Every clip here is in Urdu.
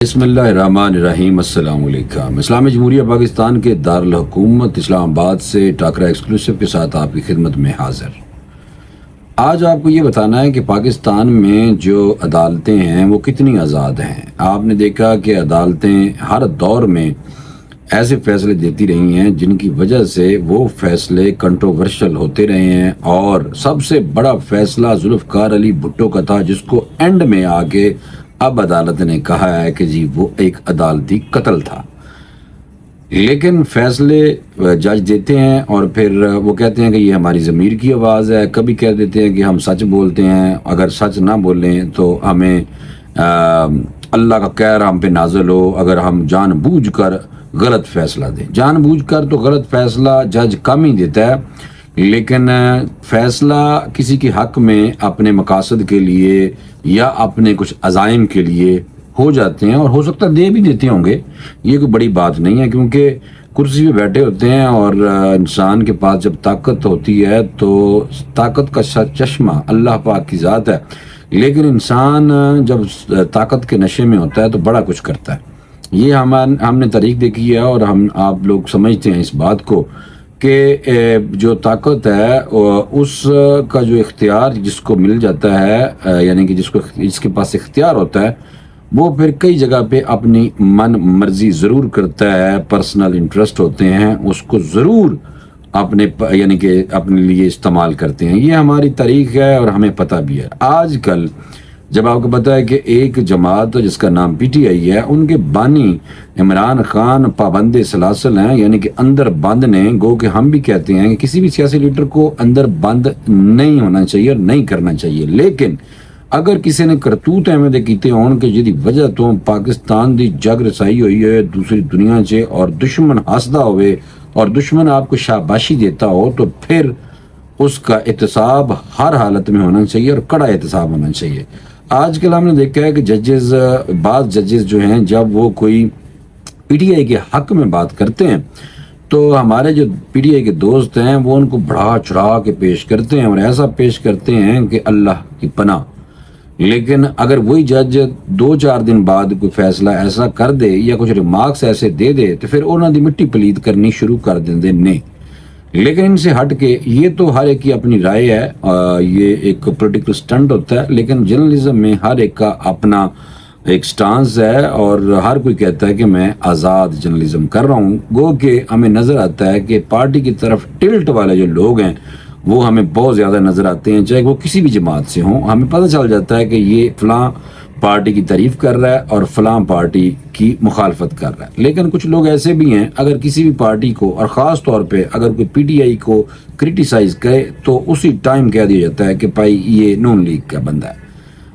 بسم اللہ الرحمن الرحیم۔ السلام علیکم۔ اسلامی جمہوریہ پاکستان کے دارالحکومت اسلام آباد سے ٹاکرا ایکسکلوسیو کے ساتھ آپ کی خدمت میں حاضر۔ آج آپ کو یہ بتانا ہے کہ پاکستان میں جو عدالتیں ہیں وہ کتنی آزاد ہیں۔ آپ نے دیکھا کہ عدالتیں ہر دور میں ایسے فیصلے دیتی رہی ہیں جن کی وجہ سے وہ فیصلے کنٹروورشل ہوتے رہے ہیں، اور سب سے بڑا فیصلہ ذوالفقار علی بھٹو کا تھا، جس کو اینڈ میں آ کے اب عدالت نے کہا ہے کہ جی وہ ایک عدالتی قتل تھا۔ لیکن فیصلے جج دیتے ہیں اور پھر وہ کہتے ہیں کہ یہ ہماری ضمیر کی آواز ہے، کبھی کہہ دیتے ہیں کہ ہم سچ بولتے ہیں، اگر سچ نہ بولیں تو ہمیں اللہ کا قہر ہم پہ نازل ہو اگر ہم جان بوجھ کر غلط فیصلہ دیں۔ جان بوجھ کر تو غلط فیصلہ جج کم ہی دیتا ہے، لیکن فیصلہ کسی کے حق میں اپنے مقاصد کے لیے یا اپنے کچھ عزائم کے لیے ہو جاتے ہیں، اور ہو سکتا ہے دے بھی دیتے ہوں گے، یہ کوئی بڑی بات نہیں ہے، کیونکہ کرسی پہ بیٹھے ہوتے ہیں اور انسان کے پاس جب طاقت ہوتی ہے تو طاقت کا چشمہ اللہ پاک کی ذات ہے، لیکن انسان جب طاقت کے نشے میں ہوتا ہے تو بڑا کچھ کرتا ہے۔ یہ ہم نے تاریخ دیکھی ہے، اور آپ لوگ سمجھتے ہیں اس بات کو کہ جو طاقت ہے اس کا جو اختیار جس کو مل جاتا ہے، یعنی کہ جس کے پاس اختیار ہوتا ہے، وہ پھر کئی جگہ پہ اپنی من مرضی ضرور کرتا ہے، پرسنل انٹرسٹ ہوتے ہیں، اس کو ضرور یعنی کہ اپنے لیے استعمال کرتے ہیں۔ یہ ہماری تاریخ ہے اور ہمیں پتہ بھی ہے۔ آج کل جب آپ کو پتا ہے کہ ایک جماعت جس کا نام پی ٹی آئی ہے، ان کے بانی عمران خان پابند سلاسل ہیں، یعنی کہ اندر بند نے، گو کہ ہم بھی کہتے ہیں کہ کسی بھی سیاسی لیڈر کو اندر بند نہیں ہونا چاہیے اور نہیں کرنا چاہیے، لیکن اگر کسی نے کرتوت ایویں کیتے ہون کہ جدی وجہ تو پاکستان دی جگ رسائی ہوئی ہے دوسری دنیا چ، اور دشمن ہسدا ہوئے اور دشمن آپ کو شاباشی دیتا ہو، تو پھر اس کا احتساب ہر حالت میں ہونا چاہیے اور کڑا احتساب ہونا چاہیے۔ آج کل ہم نے دیکھا ہے کہ بعض ججز جو ہیں، جب وہ کوئی پی ٹی آئی کے حق میں بات کرتے ہیں تو ہمارے جو پی ٹی آئی کے دوست ہیں وہ ان کو بڑھا چڑھا کے پیش کرتے ہیں، اور ایسا پیش کرتے ہیں کہ اللہ کی پناہ۔ لیکن اگر وہی جج 2-4 دن بعد کوئی فیصلہ ایسا کر دے یا کچھ ریمارکس ایسے دے دے تو پھر انہوں دی مٹی پلید کرنی شروع کر دیں نے۔ لیکن ان سے ہٹ کے یہ تو ہر ایک کی اپنی رائے ہے، یہ ایک پولیٹیکل سٹنٹ ہوتا ہے، لیکن جرنلزم میں ہر ایک کا اپنا ایک سٹانس ہے، اور ہر کوئی کہتا ہے کہ میں آزاد جرنلزم کر رہا ہوں۔ گو کہ ہمیں نظر آتا ہے کہ پارٹی کی طرف ٹلٹ والے جو لوگ ہیں وہ ہمیں بہت زیادہ نظر آتے ہیں، چاہے وہ کسی بھی جماعت سے ہوں۔ ہمیں پتہ چل جاتا ہے کہ یہ فلاں پارٹی کی تعریف کر رہا ہے اور فلاں پارٹی کی مخالفت کر رہا ہے۔ لیکن کچھ لوگ ایسے بھی ہیں، اگر کسی بھی پارٹی کو، اور خاص طور پہ اگر کوئی پی ٹی آئی کو کرٹیسائز کرے تو اسی ٹائم کہہ دیا جاتا ہے کہ بھائی یہ نون لیگ کا بندہ ہے۔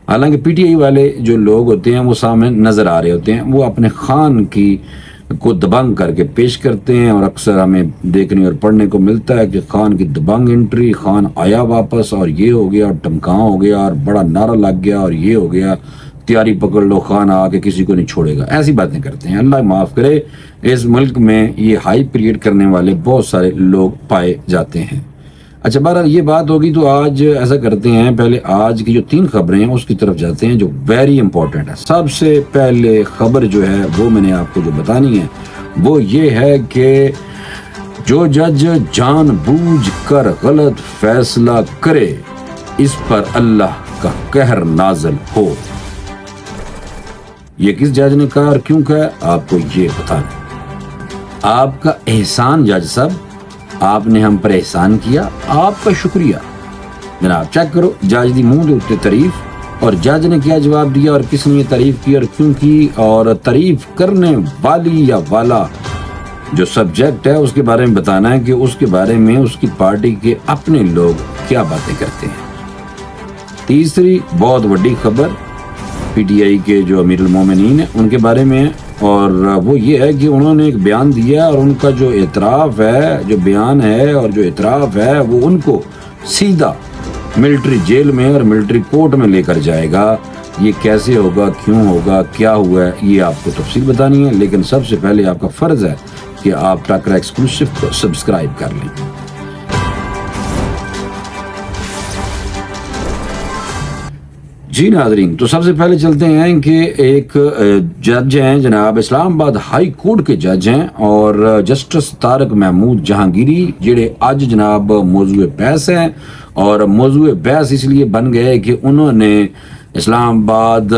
حالانکہ پی ٹی آئی والے جو لوگ ہوتے ہیں وہ سامنے نظر آ رہے ہوتے ہیں، وہ اپنے خان کی کو دبنگ کر کے پیش کرتے ہیں، اور اکثر ہمیں دیکھنے اور پڑھنے کو ملتا ہے کہ خان کی دبنگ انٹری، خان آیا واپس اور یہ ہو گیا اور ٹمکاں ہو گیا اور بڑا نعرہ لگ گیا اور یہ ہو گیا، تیاری پکڑ لو، خان آ کے کسی کو نہیں چھوڑے گا، ایسی باتیں کرتے ہیں۔ اللہ معاف کرے، اس ملک میں یہ ہائپ کریٹ کرنے والے بہت سارے لوگ پائے جاتے ہیں۔ اچھا، بہرحال یہ بات ہوگی تو آج ایسا کرتے ہیں، پہلے آج کی جو 3 خبریں ہیں اس کی طرف جاتے ہیں جو ویری امپورٹنٹ ہے۔ سب سے پہلے خبر جو ہے وہ میں نے آپ کو جو بتانی ہے وہ یہ ہے کہ جو جج جان بوجھ کر غلط فیصلہ کرے اس پر اللہ کا قہر نازل ہو۔ یہ کس جج نے کہا اور کیوں کہا، آپ کو یہ بتانا۔ آپ کا احسان جج صاحب، آپ نے ہم پر احسان کیا، آپ کا شکریہ جناب۔ چیک کرو جج دی منہ دے اتے تعریف، اور جج نے کیا جواب دیا اور کس نے یہ تعریف کی اور کیوں کی، اور تعریف کرنے والی یا والا جو سبجیکٹ ہے اس کے بارے میں بتانا ہے کہ اس کے بارے میں اس کی پارٹی کے اپنے لوگ کیا باتیں کرتے ہیں۔ تیسری بہت بڑی خبر پی ٹی آئی کے جو امیر المومنین ہیں ان کے بارے میں ہے، اور وہ یہ ہے کہ انہوں نے ایک بیان دیا، اور ان کا جو اعتراف ہے، جو بیان ہے اور جو اعتراف ہے، وہ ان کو سیدھا ملٹری جیل میں اور ملٹری کورٹ میں لے کر جائے گا۔ یہ کیسے ہوگا، کیوں ہوگا، کیا ہوا ہے، یہ آپ کو تفصیل بتانی ہے، لیکن سب سے پہلے آپ کا فرض ہے کہ آپ ٹاکرا ایکسکلوسیو کو سبسکرائب کر لیں۔ جی ناظرین، تو سب سے پہلے چلتے ہیں کہ ایک جج ہیں جناب، اسلام آباد ہائی کورٹ کے جج ہیں اور جسٹس طارق محمود جہانگیری، جڑے اج جناب موضوع بحث ہیں، اور موضوع بحث اس لیے بن گئے کہ انہوں نے اسلام آباد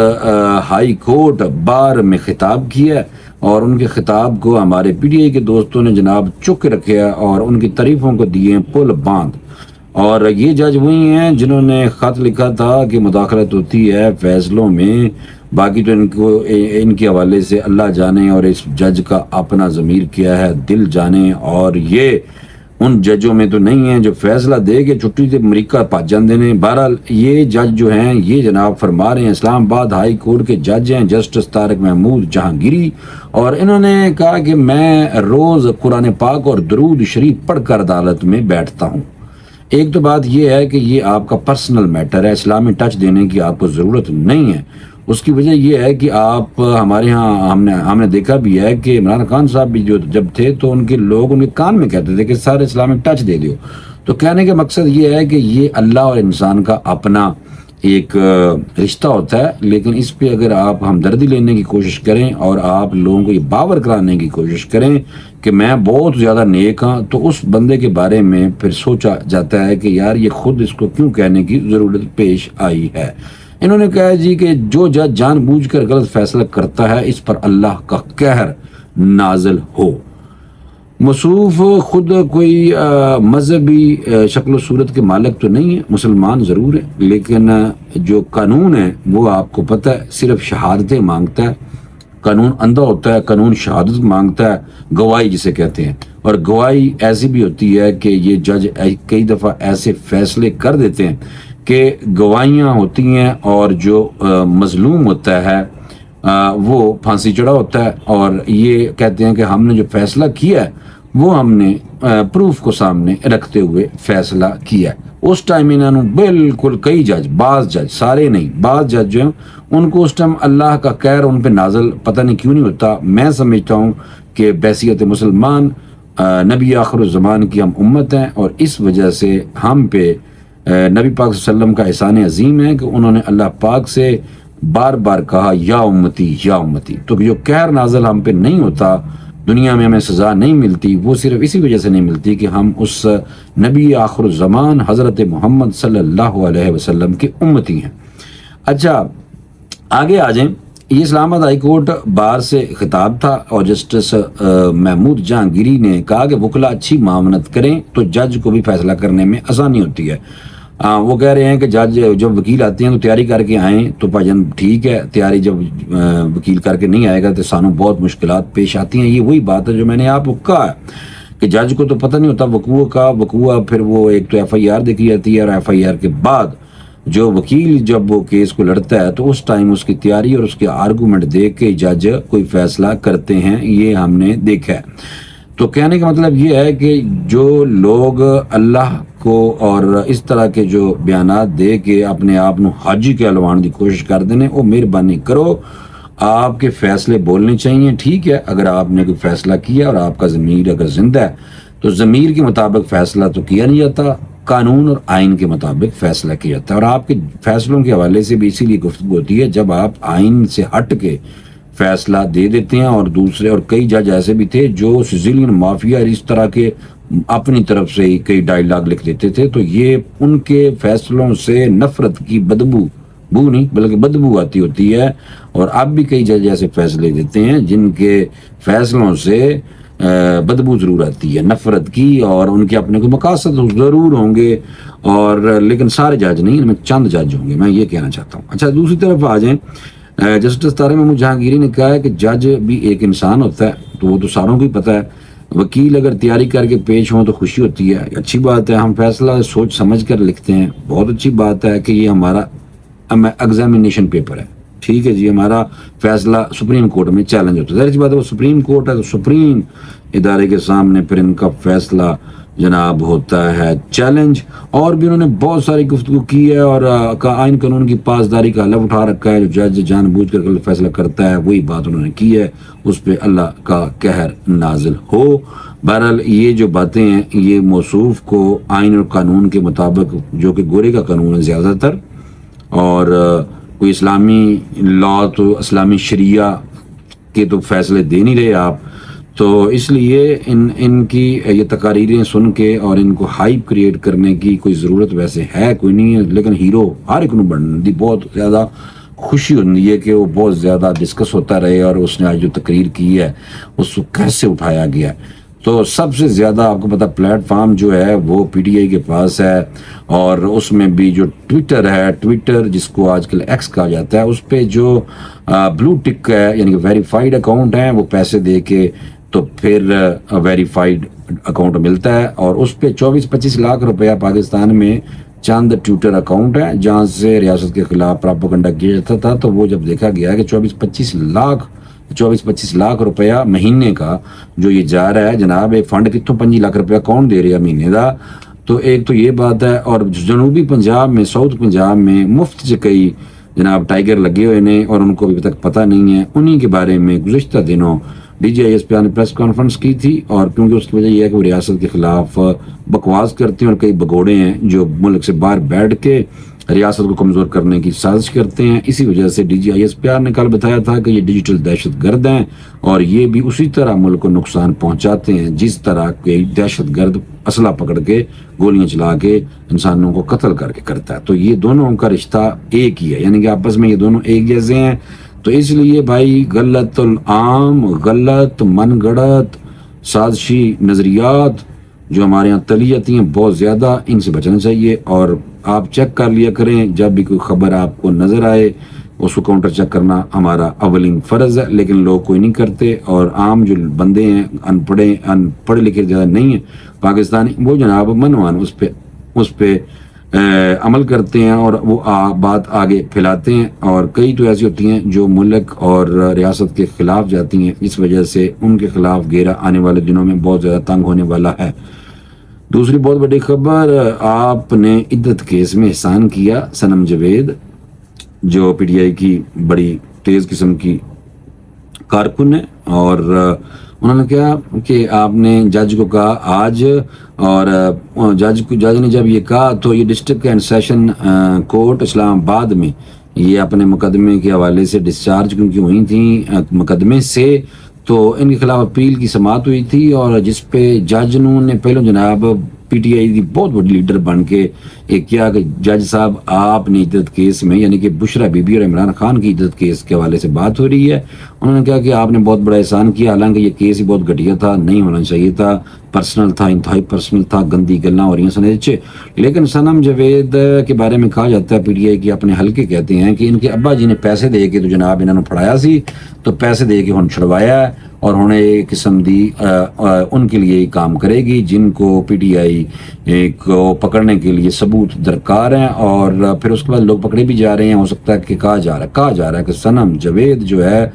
ہائی کورٹ بار میں خطاب کیا اور ان کے خطاب کو ہمارے پی ٹی آئی کے دوستوں نے جناب چک رکھا اور ان کی تعریفوں کو دیے پل باندھ۔ اور یہ جج وہی ہیں جنہوں نے خط لکھا تھا کہ مداخلت ہوتی ہے فیصلوں میں، باقی تو ان کے حوالے سے اللہ جانے اور اس جج کا اپنا ضمیر کیا ہے دل جانے، اور یہ ان ججوں میں تو نہیں ہیں جو فیصلہ دے کے چھٹی سے امریکہ پاس جاندے نے۔ بہرحال یہ جج جو ہیں یہ جناب فرما رہے ہیں، اسلام آباد ہائی کورٹ کے جج ہیں جسٹس طارق محمود جہانگیری، اور انہوں نے کہا کہ میں روز قرآن پاک اور درود شریف پڑھ کر عدالت میں بیٹھتا ہوں۔ ایک تو بات یہ ہے کہ یہ آپ کا پرسنل میٹر ہے، اسلامی ٹچ دینے کی آپ کو ضرورت نہیں ہے۔ اس کی وجہ یہ ہے کہ آپ ہمارے ہاں ہم نے دیکھا بھی ہے کہ عمران خان صاحب بھی جب تھے تو ان کے لوگ ان کے کان میں کہتے تھے کہ سارے اسلامک ٹچ دے دیو۔ تو کہنے کا مقصد یہ ہے کہ یہ اللہ اور انسان کا اپنا ایک رشتہ ہوتا ہے، لیکن اس پہ اگر آپ ہمدردی لینے کی کوشش کریں اور آپ لوگوں کو یہ باور کرانے کی کوشش کریں کہ میں بہت زیادہ نیک ہوں، تو اس بندے کے بارے میں پھر سوچا جاتا ہے کہ یار یہ خود اس کو کیوں کہنے کی ضرورت پیش آئی ہے۔ انہوں نے کہا جی کہ جو جج جان بوجھ کر غلط فیصلہ کرتا ہے اس پر اللہ کا قہر نازل ہو۔ مصوف خود کوئی مذہبی شکل و صورت کے مالک تو نہیں ہے، مسلمان ضرور ہے، لیکن جو قانون ہے وہ آپ کو پتہ ہے صرف شہادتیں مانگتا ہے۔ قانون اندھا ہوتا ہے، قانون شہادت مانگتا ہے، گواہی جسے کہتے ہیں، اور گواہی ایسی بھی ہوتی ہے کہ یہ جج کئی دفعہ ایسے فیصلے کر دیتے ہیں کہ گواہیاں ہوتی ہیں اور جو مظلوم ہوتا ہے وہ پھانسی چڑھا ہوتا ہے، اور یہ کہتے ہیں کہ ہم نے جو فیصلہ کیا ہے وہ ہم نے پروف کو سامنے رکھتے ہوئے فیصلہ کیا ہے۔ اس ٹائم انہوں نے بالکل کئی جج، بعض جج، سارے نہیں، بعض جج جو ہیں ان کو اس ٹائم اللہ کا قہر ان پہ نازل پتہ نہیں کیوں نہیں ہوتا۔ میں سمجھتا ہوں کہ بحیثیت مسلمان نبی آخر الزمان کی ہم امت ہیں، اور اس وجہ سے ہم پہ نبی پاک صلی اللہ علیہ وسلم کا احسان عظیم ہے کہ انہوں نے اللہ پاک سے بار بار کہا یا امتی یا امتی۔ تو جو قہر نازل ہم پہ نہیں ہوتا، دنیا میں ہمیں سزا نہیں ملتی، وہ صرف اسی وجہ سے نہیں ملتی کہ ہم اس نبی آخر الزمان حضرت محمد صلی اللہ علیہ وسلم کے امتی ہیں۔ اچھا آگے آ جائیں، یہ اسلام آباد ہائی کورٹ بار سے خطاب تھا، اور جسٹس محمود جہانگیری نے کہا کہ وکلا اچھی معاونت کریں تو جج کو بھی فیصلہ کرنے میں آسانی ہوتی ہے۔ وہ کہہ رہے ہیں کہ جج جب وکیل آتے ہیں تو تیاری کر کے آئیں، تو بھائی ٹھیک ہے، تیاری جب وکیل کر کے نہیں آئے گا تو سانوں بہت مشکلات پیش آتی ہیں۔ یہ وہی بات ہے جو میں نے آپ کو کہا ہے کہ جج کو تو پتہ نہیں ہوتا وقوع پھر وہ ایک تو ایف آئی آر دیکھی جاتی ہے، اور ایف آئی آر کے بعد جو وکیل جب وہ کیس کو لڑتا ہے تو اس ٹائم اس کی تیاری اور اس کے آرگومنٹ دیکھ کے جج کوئی فیصلہ کرتے ہیں، یہ ہم نے دیکھا ہے۔ تو کہنے کا مطلب یہ ہے کہ جو لوگ اللہ کو اور اس طرح کے جو بیانات دے کے اپنے آپ نو حاجی کے الوان دی کوشش کر دینے، وہ مہربانی کرو آپ کے فیصلے بولنے چاہیے۔ ٹھیک ہے، اگر آپ نے کوئی فیصلہ کیا اور آپ کا ضمیر اگر زندہ ہے تو ضمیر کے مطابق فیصلہ تو کیا نہیں جاتا، قانون اور آئین کے مطابق فیصلہ کیا جاتا ہے۔ اور آپ کے فیصلوں کے حوالے سے بھی اسی لیے گفتگو ہوتی ہے جب آپ آئین سے ہٹ کے فیصلہ دے دیتے ہیں، اور دوسرے اور کئی جج ایسے بھی تھے جو سیزیلین مافیا اور اس طرح کے اپنی طرف سے ہی کئی ڈائیلاگ لکھ دیتے تھے، تو یہ ان کے فیصلوں سے نفرت کی بدبو نہیں بلکہ بدبو آتی ہوتی ہے۔ اور اب بھی کئی جج ایسے فیصلے دیتے ہیں جن کے فیصلوں سے بدبو ضرور آتی ہے، نفرت کی، اور ان کے اپنے کو مقاصد ضرور ہوں گے، اور لیکن سارے جج نہیں، ان میں چند جج ہوں گے، میں یہ کہنا چاہتا ہوں۔ اچھا دوسری طرف آ جائیں، جسٹس طارق محمود جہانگیری نے کہا ہے کہ جج بھی ایک انسان ہوتا ہے، تو وہ تو ساروں کو ہی پتہ ہے۔ وکیل اگر تیاری کر کے پیش ہوں تو خوشی ہوتی ہے، اچھی بات ہے، ہم فیصلہ سوچ سمجھ کر لکھتے ہیں، بہت اچھی بات ہے کہ یہ ہمارا ایگزامینیشن پیپر ہے، ٹھیک ہے جی، ہمارا فیصلہ سپریم کورٹ میں چیلنج ہوتا ہے، ظاہر سی بات ہے وہ سپریم کورٹ ہے، تو سپریم ادارے کے سامنے پھر ان کا فیصلہ جناب ہوتا ہے چیلنج۔ اور بھی انہوں نے بہت ساری گفتگو کی ہے، اور آئین قانون کی پاسداری کا حلف اٹھا رکھا ہے، جو جج جان بوجھ کر غلط فیصلہ کرتا ہے وہی بات انہوں نے کی ہے، اس پہ اللہ کا قہر نازل ہو۔ بہرحال یہ جو باتیں ہیں یہ موصوف کو آئین اور قانون کے مطابق، جو کہ گورے کا قانون ہے زیادہ تر، اور کوئی اسلامی لا تو اسلامی شریعہ کے تو فیصلے دے نہیں رہے آپ، تو اس لیے ان کی یہ تقاریریں سن کے اور ان کو ہائپ کریٹ کرنے کی کوئی ضرورت ویسے ہے کوئی نہیں ہے، لیکن ہیرو ہر ایک نو بننے دی بہت زیادہ خوشی ہوتی ہے کہ وہ بہت زیادہ ڈسکس ہوتا رہے، اور اس نے آج جو تقریر کی ہے اس کو کیسے اٹھایا گیا ہے۔ تو سب سے زیادہ آپ کو پتا پلیٹ فارم جو ہے وہ پی ٹی آئی کے پاس ہے، اور اس میں بھی جو ٹویٹر ہے، ٹویٹر جس کو آج کل ایکس کہا جاتا ہے، اس پہ جو بلو ٹک ہے یعنی کہ ویریفائڈ اکاؤنٹ ہیں، وہ پیسے دے کے تو پھر ویریفائڈ اکاؤنٹ ملتا ہے، اور اس پہ 24-25 لاکھ روپیہ پاکستان میں چند ٹویٹر اکاؤنٹ ہیں جہاں سے ریاست کے خلاف پراپاگنڈا کیا جاتا تھا۔ تو وہ جب دیکھا گیا کہ 24-25 لاکھ روپیہ مہینے کا جو یہ جا رہا ہے جناب، ایک فنڈ کتوں 25 لاکھ روپیہ کون دے رہا مہینے کا، تو ایک تو یہ بات ہے۔ اور جنوبی پنجاب میں، ساؤتھ پنجاب میں مفت سے کئی جناب ٹائیگر لگے ہوئے ہیں اور ان کو ابھی تک پتہ نہیں ہے، انہی کے بارے میں گزشتہ دنوں D G I S P نے پریس کانفرنس کی تھی، اور کیونکہ اس کی وجہ یہ ہے کہ وہ ریاست کے خلاف بکواس کرتے ہیں، اور کئی بگوڑے ہیں جو ملک سے باہر بیٹھ کے ریاست کو کمزور کرنے کی سازش کرتے ہیں۔ اسی وجہ سے D G I S P نے کل بتایا تھا کہ یہ ڈیجیٹل دہشت گرد ہیں، اور یہ بھی اسی طرح ملک کو نقصان پہنچاتے ہیں جس طرح کہ دہشت گرد اسلحہ پکڑ کے گولیاں چلا کے انسانوں کو قتل کر کے کرتا ہے۔ تو یہ دونوں کا رشتہ ایک ہی ہے، یعنی کہ آپس میں یہ دونوں ایک جیسے ہیں۔ تو اس لیے بھائی غلط العام، غلط من گڑت سازشی نظریات جو ہمارے یہاں تلی جاتی ہیں بہت زیادہ، ان سے بچنا چاہیے، اور آپ چیک کر لیا کریں جب بھی کوئی خبر آپ کو نظر آئے اس کو کاؤنٹر چیک کرنا ہمارا اولین فرض ہے، لیکن لوگ کوئی نہیں کرتے، اور عام جو بندے ہیں ان پڑھے لکھے زیادہ نہیں ہیں پاکستانی، وہ جناب منوان اس پہ عمل کرتے ہیں اور وہ بات آگے پھیلاتے ہیں، اور کئی تو ایسی ہوتی ہیں جو ملک اور ریاست کے خلاف جاتی ہیں، اس وجہ سے ان کے خلاف گھیرا آنے والے دنوں میں بہت زیادہ تنگ ہونے والا ہے۔ دوسری بہت بڑی خبر، آپ نے عدت کیس میں احسان کیا۔ صنم جاوید جو پی ٹی آئی کی بڑی تیز قسم کی کارکن ہے، اور انہوں نے کہا کہ آپ نے جج کو کہا آج، اور جج نے جب یہ کہا تو یہ ڈسٹرکٹ اینڈ سیشن کورٹ اسلام آباد میں یہ اپنے مقدمے کے حوالے سے ڈسچارج کیونکہ ہوئی تھیں مقدمے سے، تو ان کے خلاف اپیل کی سماعت ہوئی تھی، اور جس پہ جج نے پہلے جناب پی ٹی آئی کی بہت بڑی لیڈر بن کے ایک کیا کہ جج صاحب آپ نے عدت کیس میں، یعنی کہ بشرا بی بی اور عمران خان کی عدت کیس کے حوالے سے بات ہو رہی ہے، انہوں نے کہا کہ آپ نے بہت بڑا احسان کیا، حالانکہ یہ کیس ہی بہت گھٹیا تھا، نہیں ہونا چاہیے تھا، پرسنل تھا، انتہائی پرسنل تھا، گندی گلاں ہو رہی ہیں سنیچے۔ لیکن صنم جاوید کے بارے میں کہا جاتا ہے، پی ٹی آئی کے اپنے حلقے کہتے ہیں کہ ان کے ابا جی نے پیسے دے کے تو جناب انہوں نے پڑھایا سی، تو پیسے دے کے ہن چھڑوایا ہے، اور انہیں ایک قسم دی ان کے لیے کام کرے گی جن کو پی ٹی آئی کو پکڑنے کے لیے ثبوت درکار ہیں، اور پھر اس کے بعد لوگ پکڑے بھی جا رہے ہیں۔ ہو سکتا ہے کہ کہا جا رہا ہے کہ صنم جاوید جو ہے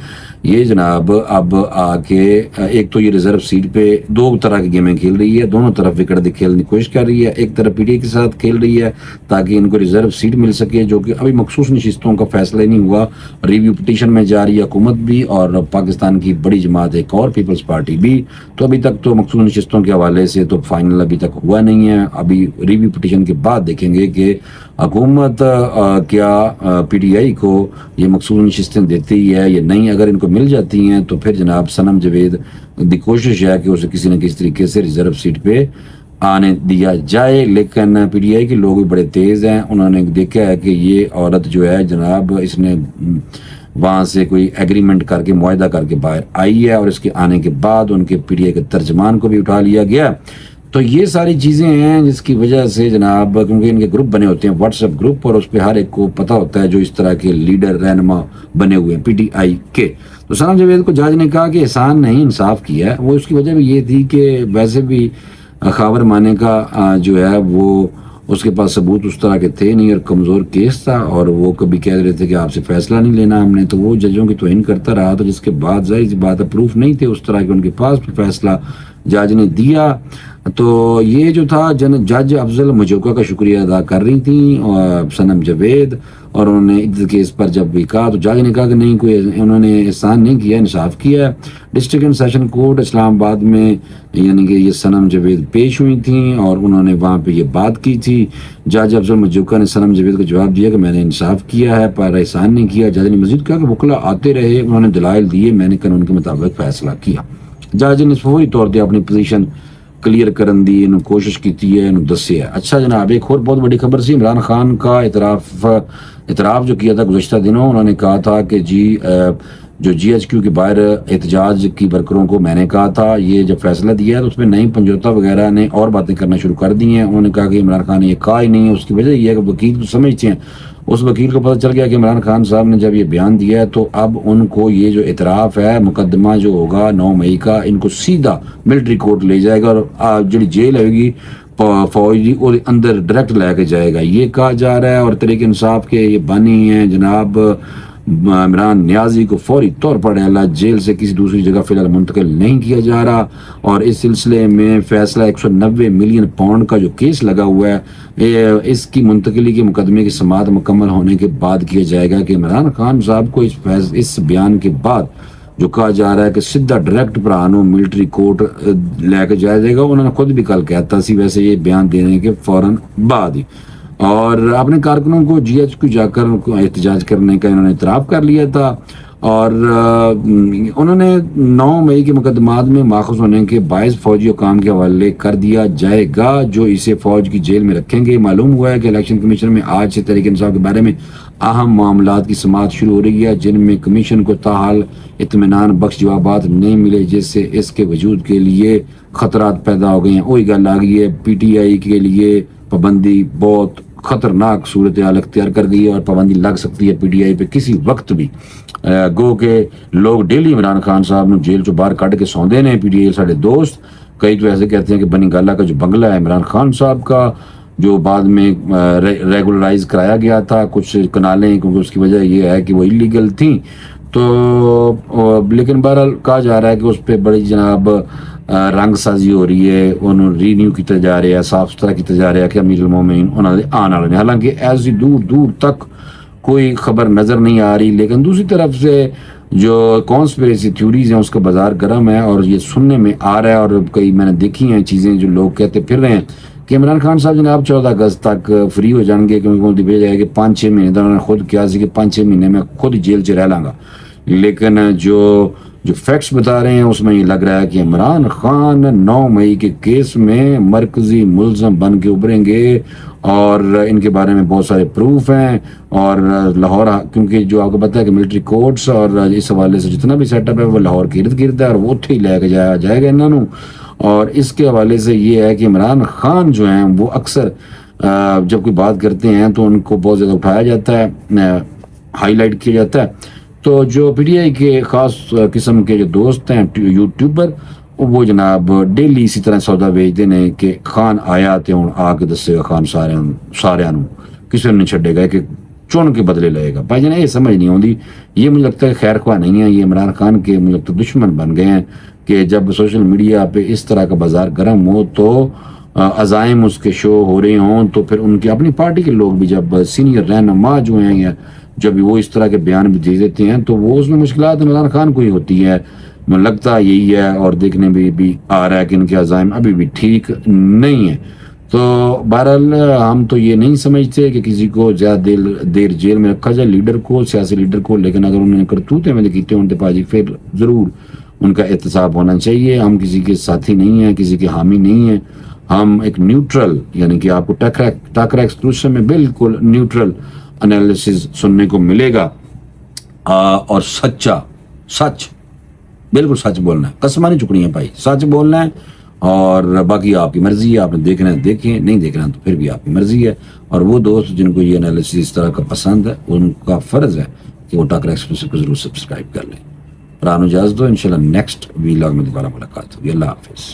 یہ جناب اب آ کے ایک تو یہ ریزرو سیٹ پہ دو طرح کی گیمیں کھیل رہی ہے، دونوں طرف وکٹ کھیلنے کی کوشش کر رہی ہے، ایک طرف پی ٹی آئی کے ساتھ کھیل رہی ہے تاکہ ان کو ریزرو سیٹ مل سکے، جو کہ ابھی مخصوص نشستوں کا فیصلہ نہیں ہوا، ریویو پٹیشن میں جا رہی ہے حکومت بھی اور پاکستان کی بڑی جماعت ایک اور پیپلز پارٹی بھی، تو ابھی تک تو مخصوص نشستوں کے حوالے سے تو فائنل ابھی تک ہوا نہیں ہے، ابھی ریویو پٹیشن کے بعد دیکھیں گے کہ حکومت کیا پی ٹی آئی کو یہ مخصوص نشستیں دیتی ہے یا نہیں۔ اگر ان کو مل جاتی ہیں تو پھر جناب صنم جاوید دی کوشش ہے کہ اسے کسی نہ کسی طریقے سے ریزرو سیٹ پہ آنے دیا جائے، لیکن پی ٹی آئی کے لوگ بھی بڑے تیز ہیں، انہوں نے دیکھا ہے کہ یہ عورت جو ہے جناب اس نے وہاں سے کوئی ایگریمنٹ کر کے معاہدہ کر کے باہر آئی ہے، اور اس کے آنے کے بعد ان کے پی ٹی آئی کے ترجمان کو بھی اٹھا لیا گیا۔ تو یہ ساری چیزیں ہیں جس کی وجہ سے جناب، کیونکہ ان کے گروپ بنے ہوتے ہیں واٹس ایپ گروپ، اور اس پہ ہر ایک کو پتہ ہوتا ہے جو اس طرح کے لیڈر رہنما بنے ہوئے ہیں پی ٹی آئی کے۔ تو صنم جاوید کو جج نے کہا کہ احسان نہیں انصاف کیا ہے، وہ اس کی وجہ بھی یہ تھی کہ ویسے بھی خاور مانے کا جو ہے وہ اس کے پاس ثبوت اس طرح کے تھے نہیں، اور کمزور کیس تھا، اور وہ کبھی کہہ رہے تھے کہ آپ سے فیصلہ نہیں لینا ہم نے، تو وہ ججوں کی توہین کرتا رہا، تو جس کے بعد ظاہر سی بات ہے پروف نہیں تھے اس طرح کے ان کے پاس، فیصلہ جج نے دیا۔ تو یہ جو تھا جج افضل مجوکا کا شکریہ ادا کر رہی تھیں صنم جاوید، اور انہوں نے عدت کیس پر جب بھی کہا تو جج نے کہا کہ نہیں، کوئی انہوں نے احسان نہیں کیا، انصاف کیا ہے۔ ڈسٹرکٹ اینڈ سیشن کورٹ اسلام آباد میں یعنی کہ یہ صنم جاوید پیش ہوئی تھیں اور انہوں نے وہاں پہ یہ بات کی تھی۔ جج افضل مجوکا نے صنم جاوید کو جواب دیا کہ میں نے انصاف کیا ہے پر احسان نہیں کیا۔ جج نے مزید کہا کہ وکلا آتے رہے، انہوں نے دلائل دیے، میں نے قانون کے مطابق فیصلہ کیا۔ جج نے فوری طور پہ اپنی پوزیشن کلیئر کرن دی، انہوں کوشش کی ہے، انہوں دسیا ہے۔ اچھا جناب، ایک اور بہت بڑی خبر سی، عمران خان کا اعتراف جو کیا تھا گزشتہ دنوں، انہوں نے کہا تھا کہ جو جی ایچ کیو کے باہر احتجاج کی ورکروں کو میں نے کہا تھا یہ جب فیصلہ دیا ہے تو اس میں نئی پنجوتا وغیرہ نے اور باتیں کرنا شروع کر دی ہیں۔ انہوں نے کہا کہ عمران خان نے یہ کہا ہی نہیں ہے، اس کی وجہ یہ ہے کہ وکیل کو سمجھتے ہیں، اس وکیل کو پتہ چل گیا کہ عمران خان صاحب نے جب یہ بیان دیا ہے تو اب ان کو یہ جو اعتراف ہے، مقدمہ جو ہوگا 9 مئی کا، ان کو سیدھا ملٹری کورٹ لے جائے گا اور جڑی جیل ہے گی فوجی اور اندر ڈائریکٹ لے کے جائے گا، یہ کہا جا رہا ہے۔ اور تحریک انصاف کے یہ بانی ہیں جناب عمران نیازی کو فوری طور پر ڈالا جیل سے کسی دوسری جگہ فی الحال منتقل نہیں کیا جا رہا، اور اس سلسلے میں فیصلہ 190 ملین پاؤنڈ کا جو کیس لگا ہوا ہے اس کی منتقلی کے مقدمے کی سماعت مکمل ہونے کے بعد کیا جائے گا کہ عمران خان صاحب کو اس بیان کے بعد جو کہا جا رہا ہے کہ سیدھا ڈائریکٹ پرانو ملٹری کورٹ لے کے جایا جائے گا، انہوں نے خود بھی کل کہتا سی ویسے یہ بیان دینے کے فوراً بعد ہی، اور اپنے کارکنوں کو جی ایچ کو جا کر احتجاج کرنے کا انہوں نے اعتراف کر لیا تھا، اور انہوں نے 9 مئی کے مقدمات میں ماخوذ ہونے کے باعث فوجی حکام کے حوالے کر دیا جائے گا جو اسے فوج کی جیل میں رکھیں گے۔ معلوم ہوا ہے کہ الیکشن کمیشن میں آج سے تحریک انصاف کے بارے میں اہم معاملات کی سماعت شروع ہو رہی ہے جن میں کمیشن کو تاحال اطمینان بخش جوابات نہیں ملے، جس سے اس کے وجود کے لیے خطرات پیدا ہو گئے ہیں۔ وہی گل آ گئی ہے، پی ٹی آئی کے لیے پابندی بہت خطرناک صورتحال اختیار کر گئی ہے اور پابندی لگ سکتی ہے پی ٹی آئی پہ کسی وقت بھی۔ گو کہ لوگ ڈیلی عمران خان صاحب نے جیل چو باہر کٹ کے سوندے نے، پی ٹی آئی سارے دوست کئی تو ایسے کہتے ہیں کہ بنی گالا کا جو بنگلہ ہے عمران خان صاحب کا جو بعد میں ریگولرائز کرایا گیا تھا کچھ کنالیں، کیونکہ اس کی وجہ یہ ہے کہ وہ انلیگل تھیں، تو لیکن بہرحال کہا جا رہا ہے کہ اس پہ بڑی جناب رنگ سازی ہو رہی ہے، انہوں رینیو کیتا جا رہا ہے، صاف ستھرا کیتا جا رہا ہے کہ امیر المومنین انہوں نے آنے والے، حالانکہ ایسی دور دور تک کوئی خبر نظر نہیں آ رہی، لیکن دوسری طرف سے جو کانسپریسی تھیوریز ہیں اس کا بازار گرم ہے اور یہ سننے میں آ رہا ہے، اور کئی میں نے دیکھی ہیں چیزیں جو لوگ کہتے پھر رہے ہیں کہ عمران خان صاحب جناب 14 اگست تک فری ہو جان گے، کیونکہ انہوں نے بھیجا ہے کہ 5-6 مہینے انہوں نے خود کیا سی کہ 5-6 مہینے میں خود جیل 'چ رہ لاں گا، لیکن جو فیکٹس بتا رہے ہیں اس میں یہ لگ رہا ہے کہ عمران خان 9 مئی کے کیس میں مرکزی ملزم بن کے ابھریں گے، اور ان کے بارے میں بہت سارے پروف ہیں، اور لاہور کیونکہ جو آپ کو پتا ہے کہ ملٹری کورٹس اور اس حوالے سے جتنا بھی سیٹ اپ ہے وہ لاہور کے ارد گرد ہے، اور وہ اتھے ہی لے کے جایا جائے گا انہوں، اور اس کے حوالے سے یہ ہے کہ عمران خان جو ہیں وہ اکثر جب کوئی بات کرتے ہیں تو ان کو بہت زیادہ اٹھایا جاتا ہے، ہائی لائٹ کیا جاتا ہے، تو جو پی ٹی آئی کے خاص قسم کے جو دوست ہیں یوٹیوبر وہ جناب ڈیلی اسی طرح سودا بیچتے ہیں کہ خان آیا تے ہوں آ کے دسے گا خان سارے کسی نے نہیں چھڈے گا کہ چن کے بدلے لے گا۔ بھائی جان یہ سمجھ نہیں آتی، یہ مجھے لگتا ہے خیر خواہ نہیں ہے، یہ عمران خان کے مجھے لگتا ہے دشمن بن گئے ہیں کہ جب سوشل میڈیا پہ اس طرح کا بازار گرم ہو تو عزائم اس کے شو ہو رہے ہوں تو پھر ان کی اپنی پارٹی کے لوگ بھی جب سینئر رہنما جو ہیں یا جب وہ اس طرح کے بیان بھی دے دیتے ہیں تو وہ اس میں مشکلات عمران خان کو ہی ہوتی ہے، مجھے لگتا یہی ہے، اور دیکھنے میں بھی آ رہا ہے کہ ان کے عزائم ابھی بھی ٹھیک نہیں ہیں۔ تو بہرحال ہم تو یہ نہیں سمجھتے کہ کسی کو زیادہ دیر جیل میں رکھا جائے، لیڈر کو، سیاسی لیڈر کو، لیکن اگر انہوں نے کرتوتے میں کیتے ہوں تو پاجی پھر ضرور ان کا احتساب ہونا چاہیے۔ ہم کسی کے ساتھی نہیں ہیں، کسی کے حامی نہیں ہیں، ہم ایک نیوٹرل، یعنی کہ آپ کو ٹاکرا ایکسکلوسیو میں بالکل نیوٹرل انالیسز سننے کو ملے گا، اور سچ بالکل سچ بولنا ہے، قسمیں نہیں چکنی ہے بھائی، سچ بولنا ہے، اور باقی آپ کی مرضی ہے، آپ نے دیکھنا ہے دیکھیں، نہیں دیکھنا تو پھر بھی آپ کی مرضی ہے۔ اور وہ دوست جن کو یہ انالیسز اس طرح کا پسند ہے ان کا فرض ہے کہ وہ ٹاکرا ایکسکلوسیو کو ضرور سبسکرائب کر لیں۔ پرانو اجازت دو، انشاءاللہ نیکسٹ ویلاگ میں دوبارہ ملاقات ہوگی۔ اللہ حافظ۔